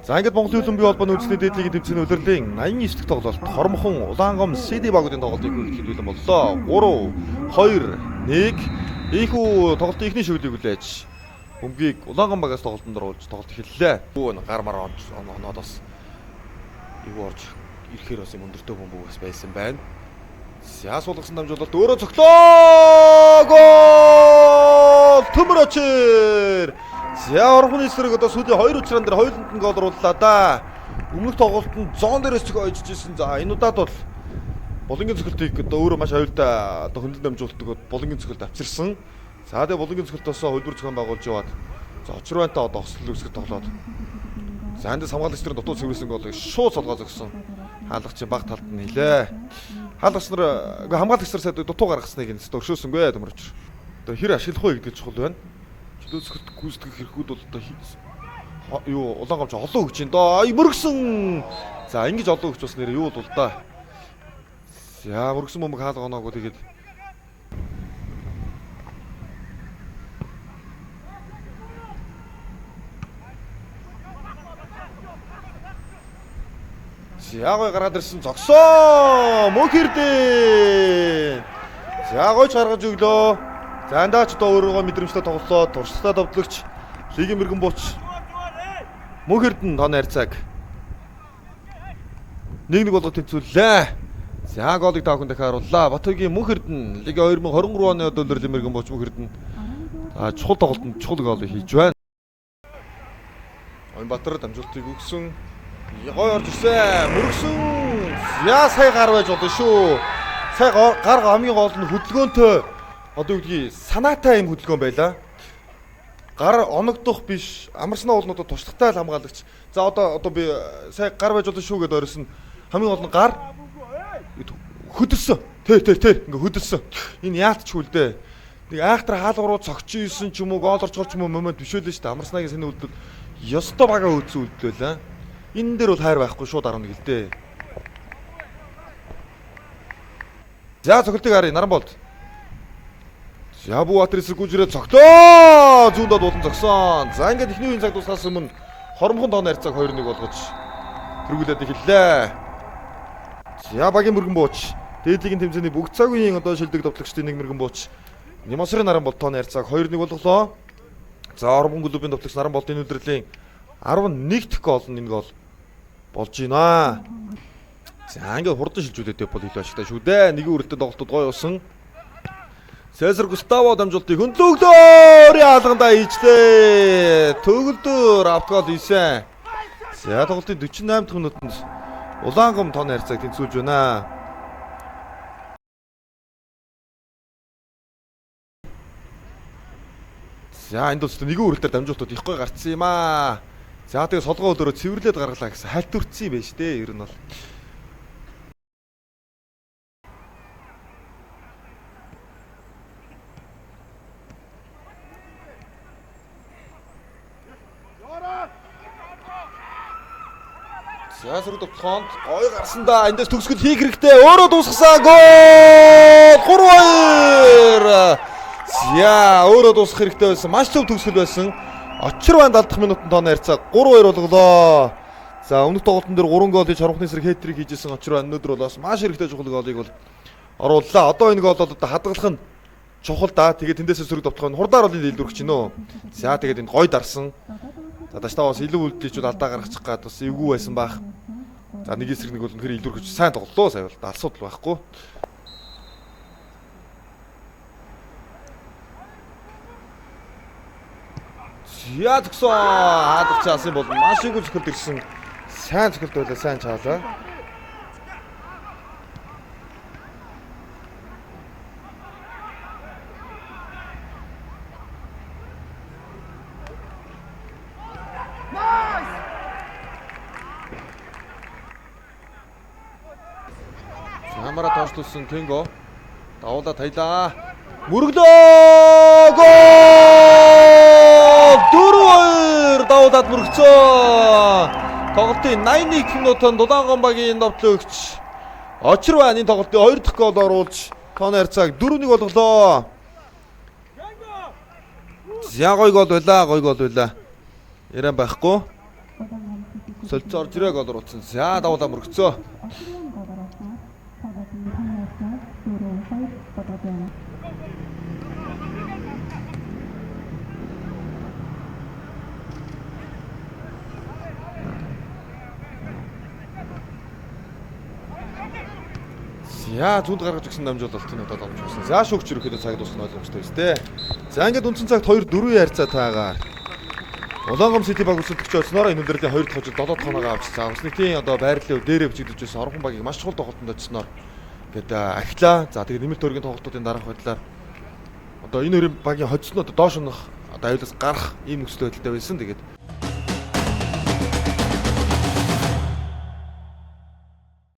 За ингээд Монголын Олимпийн холбооны үндэсний дээдлигийн тэмцээний улирлын 89 дахь тоглолт Хормхон Улаангом CD багуудын тоглолтыг эхлүүлэн боллоо. 3, 2, 1 ийхүү тоглолтын эхний шүглийг хүлээж Бөмбөгийг Улаангом багаас тоглолтонд оруулж тоглолт эхэллээ. Бүү гар мар оноод бас юу орж ирэхээр бас юм өндөртөө бөмбөг бас байсан байна. За суулгасан дамжуулалт өөрөө цогтлоо. Гол! Төмөрөчөр. За орхны эсрэг одоо сүүлийн 2 учран дээр хоёуланд нь гол орууллаа да. Өмнөх тоглолтод зон дээрээс ч ойж ижсэн. За энэ удаад бол болонгийн цогтыг одоо өөрөө маш аюултай одоо хөндлөн дамжуулалтыг болонгийн цогт авчирсан. За тэгээ болонгийн цогтоос хөлбөр зохион байгуулж яваад за очрвантай одоо хослол үсгэж тоглоод. За эндээс хамгаалагч нарын дутуу цэвэрсэн голыг шууд солгоо зогсон. Хаалгач баг талд нь хилээ. Хаалгач нар хамгаалагч нар сайд дутуу гаргасныг энэ өршөөсөнгүй төмөрч. Одоо хэр ашиглах вэ гэдэг чухал байна. Чөлөөсгөлт гүйцэтгэх хэрэгүүд бол одоо юу Улаангомч олон өгч ин доо мөргсөн. За ингэж олон өгч бас нэр юу бол да. За мөргсөн бөмбөг хаалга оноогүй тэгээд за гой гараад ирсэн зогсоо мөхөрдөө. За гойч гаргаж өглөө. За андаач одоо өөрөөгөө мэдрэмжтэй тоглолоо. Туршлагатай давтлагч лигийн мэрэгэн бууч мөхөрдөн тооны харьцааг 1-1 болгож тэнцвүүллээ. За голыг таахын дахиарууллаа. Батөгийн мөхөрдөн лигийн 2023 оны өдөрлийн мэрэгэн бууч мөхөрдөн чухал тоглолтод чухал гол хийж байна. Оянбатар дамжуултыг өгсөн. Гой орж ирсэн. Мөргсөн. Яа сая гар байж болно шүү. Сая гар хамгийн гол нь хөдөлгөөнтэй одоо үгдгийг санаатай юм хөдөлгөөн байла. Гар оногдох биш. Амарснаа бол одоо туршлагатай хамгаалагч. За одоо би сая гар байж болно шүү гэдээ орсон. Хамгийн гол нь гар хөдөлсөн. Тэ ингээ хөдөлсөн. Энэ яалтч хүлдээ. Нэг айхтар хаалга руу цогч ийсэн ч юм уу гол орж гол ч юм уу момент бишүүлээ шүү дээ. Амарснагийн саний үлдэл ёстой бага өөцөн үлдээлээ. Энэ дээр бол хайр байхгүй шууд 11 л дээ. За цогтыг харъя Наранболд. За Бүүбатар эсрэг гүжрээ цогтоо. Зүүндод болон зогсон. За ингээд эхний үеийн цаг дуусахаас өмнө Хормхон тооны харьцааг 2-1 болгож тэргүүлээд эхэллээ. За багийн мөргэн бууч дээдлигийн тэмцээний бүгд цаг үеийн одоо шилдэг товтлогчдын нэг мөргэн бууч Нямосрын Наранболд тооны харьцааг 2-1 болголоо. За Орбон клубын товтлогч Наранболдын өдрөлийн 11 дахь гол нь энэ гол болж байна. За ингээд хурдан шилжүүлээд бол илүү ашигтай шүү дээ. Нэгэн үрэлтэд тоглолтод гой усан. Цэсар Густаво дамжуултыг хөндлөгдөр яалгандаа хийжлээ. Төгөлдөр автгол ийсэн. За тоглолтын 48 дахь минутанд Улаангом тооны харьцааг тэнцвүүлж байна. За энд бол нэгэн үрэлтээр дамжуултууд их гой гарцсан юм аа. За тэгээ солгоо өдөрөө цэвэрлээд гаргалаа гэсэн хальтүрцсэн юм байна шүү дээ. Ер нь бол за сөрөг товтлоонд гой гарсан да. Эндээс төгсгөл хийх хэрэгтэй. Өөрөө дуусгасан гол 3-2. За өөрөө дуусгах хэрэгтэй байсан. Маш зөв төгсгөл байсан. Очрван 70 дахь минутанд тооны харьцаа 3-2 болголоо. За өмнөх тоглолтын дээр 3 гол хийж Хормхны эсрэг хэтрик хийжсэн Очрван өнөөдөр бол бас маш хэрэгтэй чухал голыг бол орууллаа. Одоо энэ гол бол одоо хадгалах нь чухал да. Тэгээд тэндээсээ сөрөг товтлох нь хурдаар бол илүүрэх чинь нөө. За тэгээд энд гой дарсан. За даштаа бас илүү үлдээчүүд алдаа гаргачих гад бас эвгүй байсан баах. За нэг эсрэг нэг бол үнэхээр илүүрхэж сайн тоглолоо сая бол асуудал байхгүй. Я тэгсэн хаалгач асан бол маш их зөвхөлт ирсэн. Сайн зөвхөлт байлаа, сайн чаалаа. Хамара тооцлуулсан Кенго. Давуулаа таялаа. Мөрөглөө гол! 4-2 давуулаад мөрөгцөө. Тоглолтын 81 минутанд Улаангом багийн товтлогч Очрван энэ тоглолтын 2 дахь гол оруулж тооны харьцааг 4-1 болголоо. За гой гол байлаа. Яран байхгүй. Солилцоор жирэг олруулсан. За давуулаа мөргөцөө. За зүнд гаргаж өгсөн дамжуулалт энэ удаад олж өгсөн. За шүүгч ерөөхдөө цаг дуусна ойлгомжтой биз дээ. За ингээд үндсэн цагт 2-4 ярцаа таагаар. Улаангом Сити баг үсэлтгч олсноор энэ өдрийн 2 дахь хожид 7 тооноогоо авч за Уснэтийн одоо байрлалын дээрээ бичигдэж байсан Орхон багийг маш чухал тоглолтод очсноор ингээд ахлаа. За тэгээд нэмэлт төргийн тоглолтуудын дараах байдлаар одоо энэ хоёрын багийн хоцсон одоо доош унах одоо аюулаас гарах ийм нөхцөл байдалтай байсан. Тэгээд